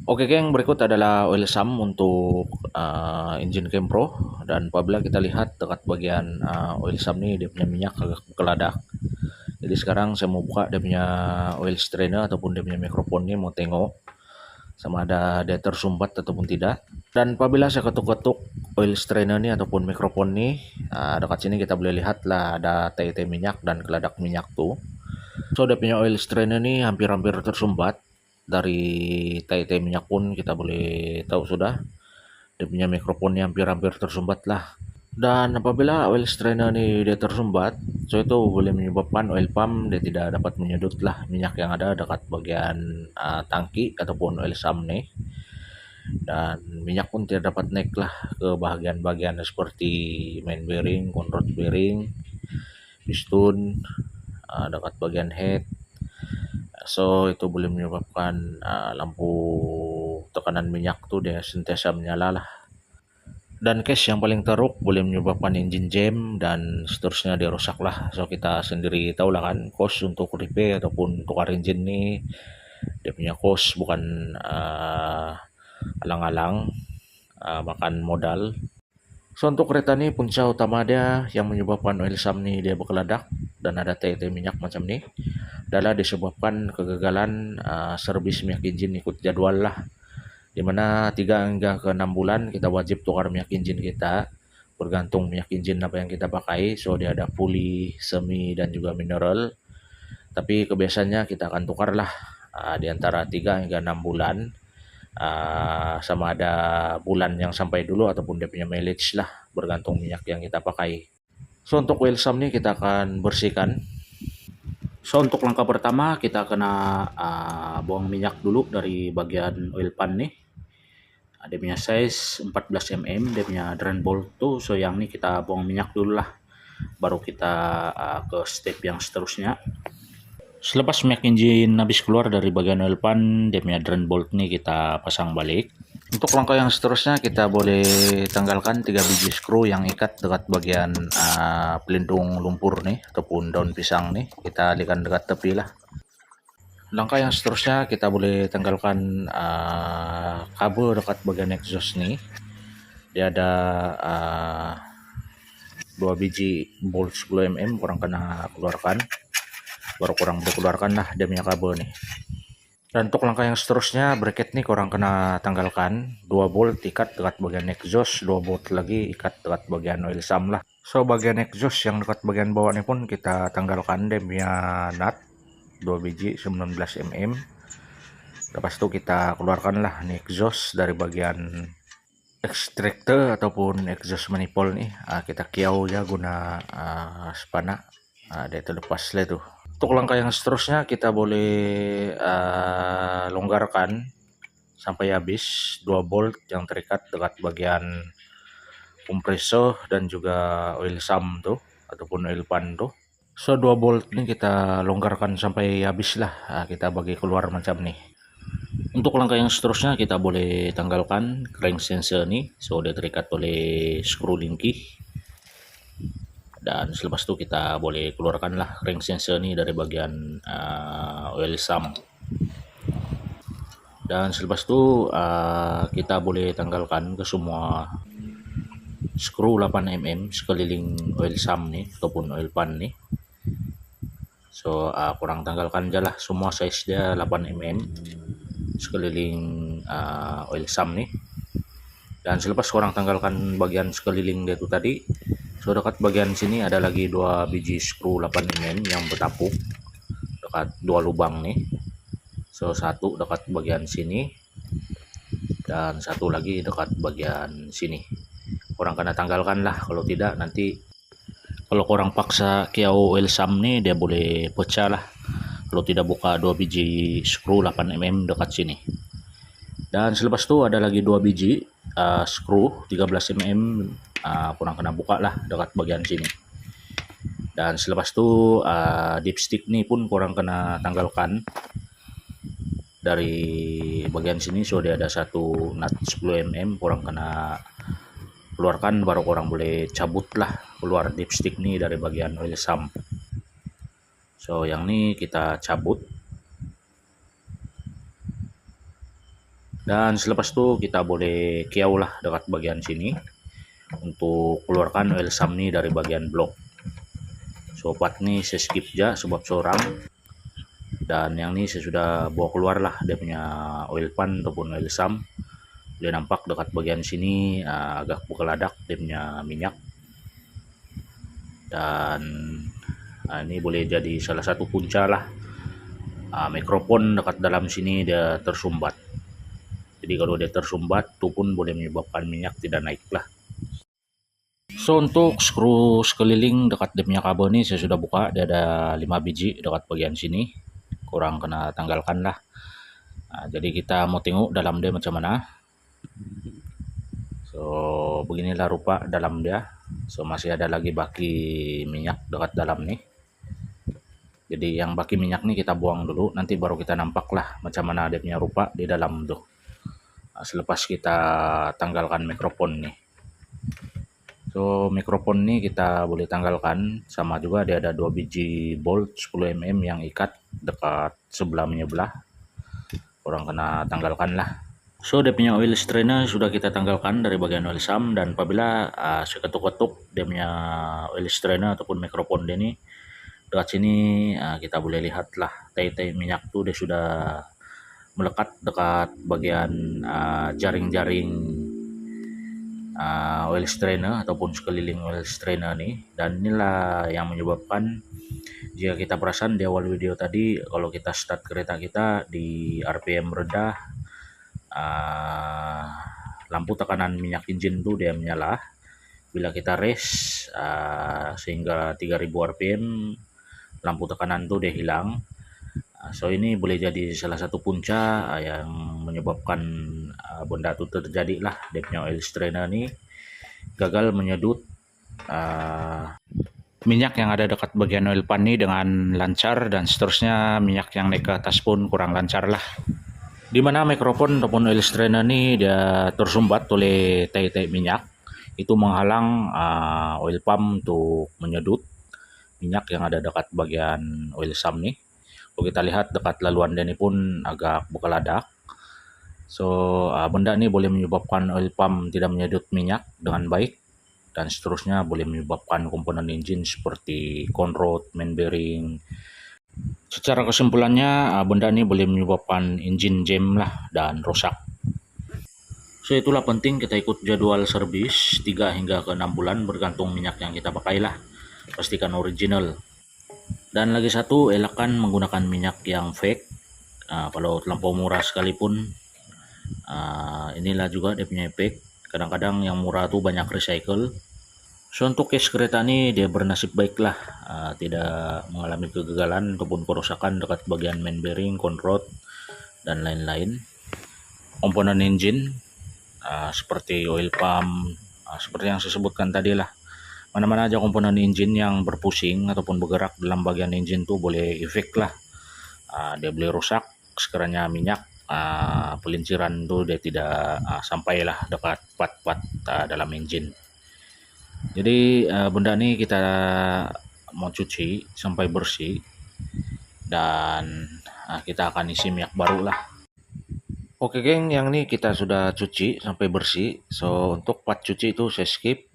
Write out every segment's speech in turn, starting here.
Oke geng, berikut adalah oil sum untuk engine Kempro. Dan apabila kita lihat dekat bagian oil sum nih, dia punya minyak agak keladak. Jadi sekarang saya mau buka dia punya oil strainer ataupun dia punya mikrofon nih, mau tengok sama ada dia tersumbat ataupun tidak. Dan apabila saya ketuk-ketuk oil strainer nih ataupun mikrofon nih, dekat sini kita boleh lihat lah ada tete minyak dan keladak minyak tuh. So dia punya oil strainer nih hampir-hampir tersumbat. Dari tete minyak pun kita boleh tahu sudah dia punya mikrofonnya hampir-hampir tersumbat lah. Dan apabila oil strainer ini dia tersumbat, so itu boleh menyebabkan oil pump dia tidak dapat menyedot lah minyak yang ada dekat bagian tangki ataupun oil sump nih. Dan minyak pun tidak dapat naik lah ke bagian-bagian seperti main bearing, conrod bearing, piston, dekat bagian head. So itu boleh menyebabkan lampu tekanan minyak tuh dia sentiasa menyala lah. Dan case yang paling teruk boleh menyebabkan engine jam dan seterusnya dia rusak lah. So kita sendiri tahu lah kan, cost untuk repair ataupun tukar engine nih dia punya cost bukan alang-alang, makan modal. So untuk kereta ini punca utama dia yang menyebabkan oil sump nih dia berkeledak dan ada tete minyak macam nih adalah disebabkan kegagalan servis minyak engine ikut jadwal lah, dimana 3 hingga ke 6 bulan kita wajib tukar minyak engine kita bergantung minyak engine apa yang kita pakai. So dia ada fully, semi dan juga mineral, tapi kebiasaannya kita akan tukar lah di antara 3 hingga 6 bulan, sama ada bulan yang sampai dulu ataupun dia punya mileage lah bergantung minyak yang kita pakai. So untuk oil sump nih kita akan bersihkan. So untuk langkah pertama kita kena buang minyak dulu dari bagian oil pan nih. Dia punya size 14 mm, dia punya drain bolt tuh. So yang ini kita buang minyak dulu lah, baru kita ke step yang seterusnya. Selepas minyak engine habis keluar dari bagian oil pan, dia punya drain bolt nih kita pasang balik. Untuk langkah yang seterusnya kita boleh tanggalkan 3 biji skru yang ikat dekat bagian pelindung lumpur nih ataupun daun pisang nih, kita alihkan dekat tepi lah. Langkah yang seterusnya kita boleh tanggalkan kabel dekat bagian exhaust nih. Dia ada 2 biji bolt 10 mm, kurang kena keluarkan, baru kurang dikeluarkan lah dia punya kabel nih. Dan untuk langkah yang seterusnya bracket nih kurang kena tanggalkan, 2 bolt ikat dekat bagian exhaust, 2 bolt lagi ikat dekat bagian oil sump lah. So bagian exhaust yang dekat bagian bawah ini pun kita tanggalkan dia punya nut 2 biji 19 mm. Lepas itu kita keluarkan lah nih exhaust dari bagian extractor ataupun exhaust manifold nih. Kita kiau ya guna spana, dia terlepas lah itu. Untuk langkah yang seterusnya kita boleh longgarkan sampai habis 2 bolt yang terikat dekat bagian kompresor dan juga oil sump tuh ataupun oil pan tuh. So 2 bolt ini kita longgarkan sampai habis lah, kita bagi keluar macam nih. Untuk langkah yang seterusnya kita boleh tanggalkan crank sensor nih. So dia terikat oleh skru lingkih. Dan selepas itu kita boleh keluarkan lah crank sensor ini dari bagian oil sump. Dan selepas itu kita boleh tanggalkan ke semua skru 8 mm sekeliling oil sump nih ataupun oil pan nih. So kurang tanggalkan aja lah semua, size dia 8 mm sekeliling oil sump nih. Dan selepas kurang tanggalkan bagian sekeliling dia itu tadi, so dekat bagian sini ada lagi 2 biji skru 8 mm yang bertapuk dekat 2 lubang nih. So satu dekat bagian sini dan satu lagi dekat bagian sini. Kurang kena tanggalkan lah, kalau tidak nanti kalau kurang paksa kiau oil sump nih dia boleh pecah lah kalau tidak buka 2 biji skru 8 mm dekat sini. Dan selepas itu ada lagi 2 biji skru 13 mm, kurang kena buka lah dekat bagian sini. Dan selepas itu dipstick nih pun kurang kena tanggalkan dari bagian sini. So dia ada satu nut 10 mm kurang kena keluarkan, baru kurang boleh cabut lah keluar dipstick nih dari bagian oil sump. So yang ini kita cabut. Dan selepas itu kita boleh kiau lah dekat bagian sini untuk keluarkan oil sum ni dari bagian blok. So part ni saya skip aja sebab seorang, dan yang ni saya sudah bawa keluar lah dia punya oil pan ataupun oil sum. Dia nampak dekat bagian sini agak berkeladak dia punya minyak, dan ini boleh jadi salah satu punca lah mikrofon dekat dalam sini dia tersumbat. Jadi kalau dia tersumbat itu pun boleh menyebabkan minyak tidak naik lah. So untuk skru sekeliling dekat dia punya kabel ni saya sudah buka, dia ada 5 biji dekat bagian sini, kurang kena tanggalkan lah. Jadi kita mau tengok dalam dia macam mana. So beginilah rupa dalam dia. So masih ada lagi baki minyak dekat dalam nih. Jadi yang baki minyak nih kita buang dulu, nanti baru kita nampak lah macam mana dia punya rupa di dalam tuh. Selepas kita tanggalkan mikrofon nih. So mikrofon nih kita boleh tanggalkan, sama juga dia ada 2 biji bolt 10 mm yang ikat dekat sebelah menyebelah. Kurang kena tanggalkan lah. So dia punya oil strainer sudah kita tanggalkan dari bagian oil sum, dan apabila saya ketuk-ketuk dia punya oil strainer ataupun mikrofon dia nih, dekat sini kita boleh lihat lah tai-tai minyak tuh dia sudah melekat dekat bagian jaring-jaring oil strainer ataupun sekeliling oil strainer nih. Dan inilah yang menyebabkan jika kita perasan di awal video tadi, kalau kita start kereta kita di RPM rendah, lampu tekanan minyak engine tuh dia menyala. Bila kita race sehingga 3000 rpm, lampu tekanan tuh dia hilang. So ini boleh jadi salah satu punca yang menyebabkan benda itu terjadi lah. Dia punya oil strainer nih gagal menyedut minyak yang ada dekat bagian oil pan nih dengan lancar, dan seterusnya minyak yang naik ke atas pun kurang lancar lah. Dimana mikrofon ataupun oil strainer nih dia tersumbat oleh tai-tai minyak, itu menghalang oil pump untuk menyedut minyak yang ada dekat bagian oil sum nih. Kalau kita lihat dekat laluan dia ini pun agak berkeladak. So benda ini boleh menyebabkan oil pump tidak menyedut minyak dengan baik, dan seterusnya boleh menyebabkan komponen engine seperti conrod, main bearing. Secara kesimpulannya benda ini boleh menyebabkan engine jam lah dan rusak. So itulah penting kita ikut jadwal servis 3 hingga ke 6 bulan bergantung minyak yang kita pakai lah. Pastikan original. Dan lagi satu, elakkan menggunakan minyak yang fake. Kalau terlampau murah sekalipun, inilah juga dia punya efek. Kadang-kadang yang murah tuh banyak recycle. So untuk case kereta ini dia bernasib baik lah, tidak mengalami kegagalan ataupun kerusakan dekat bagian main bearing, conrod, dan lain-lain. Komponen engine seperti oil pump, seperti yang saya sebutkan tadi lah. Mana-mana aja komponen engine yang berpusing ataupun bergerak dalam bagian engine tuh boleh efek lah. Dia boleh rusak sekiranya minyak pelinciran tuh dia tidak sampailah dekat part-part dalam engine. Jadi benda ini kita mau cuci sampai bersih, dan kita akan isi minyak baru lah. Oke geng, yang ini kita sudah cuci sampai bersih. So untuk part cuci itu saya skip.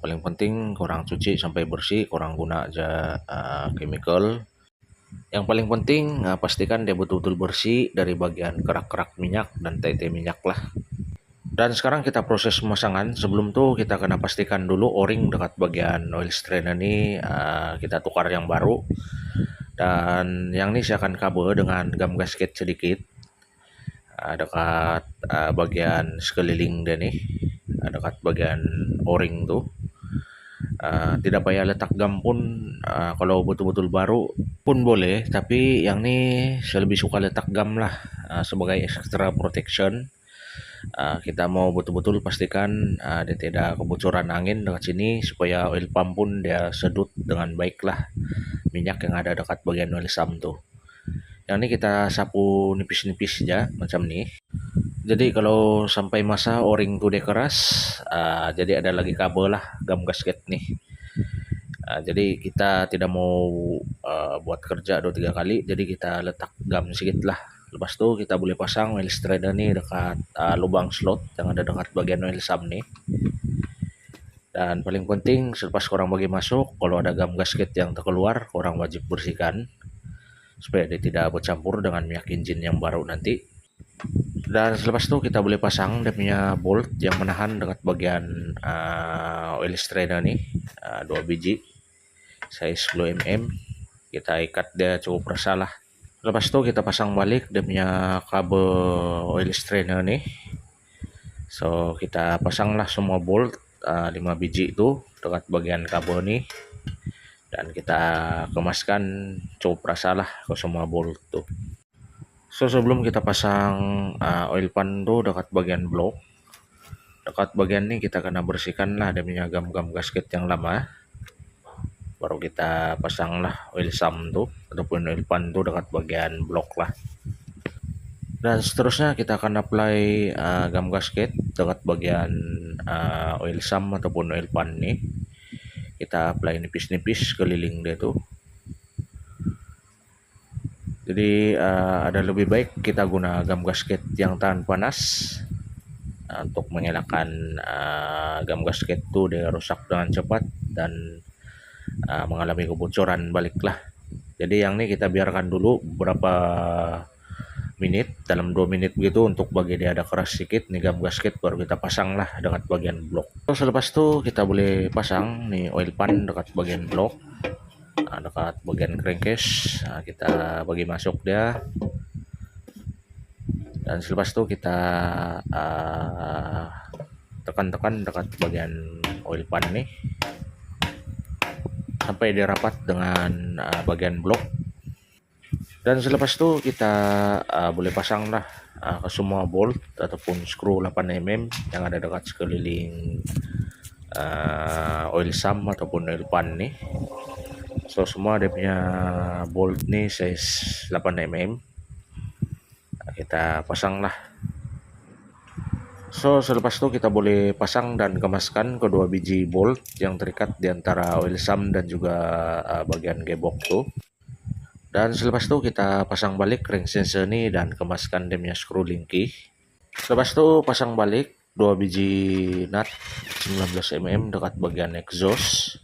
Paling penting kurang cuci sampai bersih, kurang guna aja chemical. Yang paling penting pastikan dia betul-betul bersih dari bagian kerak-kerak minyak dan tai-tai minyak lah. Dan sekarang kita proses pemasangan. Sebelum itu kita kena pastikan dulu o-ring dekat bagian oil strainer ini kita tukar yang baru. Dan yang ini saya akan cover dengan gam gasket sedikit dekat bagian sekeliling dia nih, dekat bagian o-ring tuh. Tidak payah letak gam pun, kalau betul-betul baru pun boleh, tapi yang ini saya lebih suka letak gam lah sebagai extra protection. Kita mau betul-betul pastikan dia tidak kebocoran angin dekat sini, supaya oil pump pun dia sedut dengan baik lah minyak yang ada dekat bagian oil sum tuh. Yang ini kita sapu nipis-nipis aja macam nih. Jadi kalau sampai masa o-ring tuh dia keras, jadi ada lagi kabel lah gam gasket nih. Jadi kita tidak mau buat kerja 2-3 kali, jadi kita letak gam sedikit lah Lepas itu kita boleh pasang oil strainer nih dekat lubang slot yang ada dekat bagian oil sump nih. Dan paling penting selepas korang bagi masuk, kalau ada gam gasket yang terkeluar, korang wajib bersihkan supaya dia tidak bercampur dengan minyak engine yang baru nanti. Dan selepas itu kita boleh pasang dia punya bolt yang menahan dekat bagian oil strainer nih, 2 biji size 10 mm. Kita ikat dia cukup rasa lah. Lepas itu kita pasang balik dia punya kabel oil strainer nih. So kita pasanglah semua bolt 5 biji itu dekat bagian kabel nih, dan kita kemaskan cukup rasa lah ke semua bolt tuh. So sebelum kita pasang oil pan tuh dekat bagian blok, dekat bagian ini kita kena bersihkan lah dia punya gam-gam gasket yang lama. Baru kita pasang lah oil sump tuh ataupun oil pan tuh dekat bagian blok lah. Dan seterusnya kita akan apply gam gasket dekat bagian oil sump ataupun oil pan nih. Kita apply nipis-nipis keliling dia tuh. Jadi ada lebih baik kita guna gam gasket yang tahan panas untuk mengelakkan gam gasket itu dia rusak dengan cepat dan mengalami kebocoran balik lah. Jadi yang ini kita biarkan dulu beberapa menit, dalam 2 menit begitu untuk bagi dia ada keras sedikit nih gam gasket, baru kita pasang lah dekat bagian blok. So, selepas itu kita boleh pasang nih oil pan dekat bagian blok, dekat bagian crankcase. Kita bagi masuk dia, dan selepas itu kita tekan-tekan dekat bagian oil pan nih sampai dia rapat dengan bagian blok. Dan selepas itu kita boleh pasang lah ke semua bolt ataupun skru 8 mm yang ada dekat sekeliling oil sump ataupun oil pan nih. So semua dia punya bolt nih size 8 mm. Kita pasang lah. So selepas itu kita boleh pasang dan kemaskan kedua biji bolt yang terikat di antara oil sump dan juga bagian gebok tuh. Dan selepas itu kita pasang balik ring sensor ini dan kemaskan dia punya skru linki. Selepas itu pasang balik 2 biji nut 19 mm dekat bagian exhaust.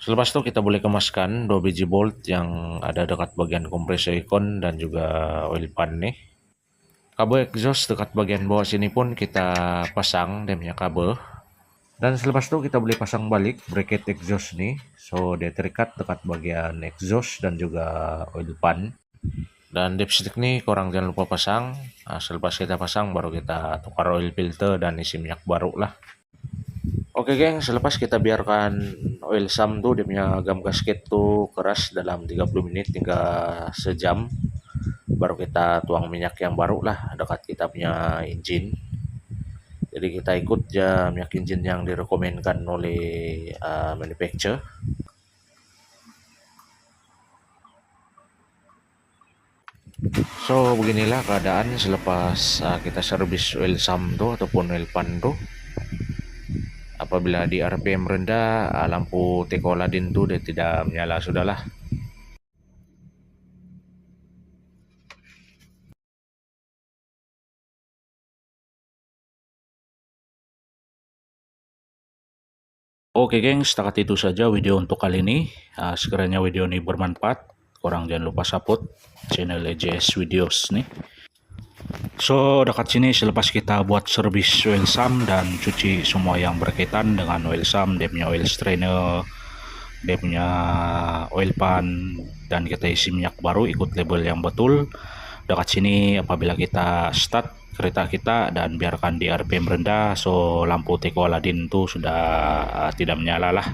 Selepas itu kita boleh kemaskan 2 biji bolt yang ada dekat bagian kompresor ikon dan juga oil pan nih. Kabel exhaust dekat bagian bawah sini pun kita pasang dia punya kabel. Dan selepas itu kita boleh pasang balik bracket exhaust nih. So dia terikat dekat bagian exhaust dan juga oil pan. Dan dipstick nih korang jangan lupa pasang. Selepas kita pasang baru kita tukar oil filter dan isi minyak baru lah. Oke geng, selepas kita biarkan oil sump tuh dia punya gam gasket tuh keras dalam 30 menit hingga sejam, baru kita tuang minyak yang baru lah dekat kita punya engine. Jadi kita ikut ya minyak engine yang direkomendkan oleh manufacturer. So beginilah keadaan selepas kita servis oil sump tuh ataupun oil pan tuh. Apabila di RPM rendah, lampu teko Aladin tuh dia tidak menyala sudahlah. Oke geng, setakat itu saja video untuk kali ini. Sekiranya video ini bermanfaat, korang jangan lupa support channel EJS Videos nih. So dekat sini selepas kita buat servis oil sump dan cuci semua yang berkaitan dengan oil sump, dia punya oil strainer, dia punya oil pan, dan kita isi minyak baru ikut label yang betul. Dekat sini apabila kita start kereta kita dan biarkan di RPM rendah, so lampu teko Aladin itu sudah tidak menyala lah.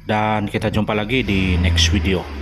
Dan kita jumpa lagi di next video.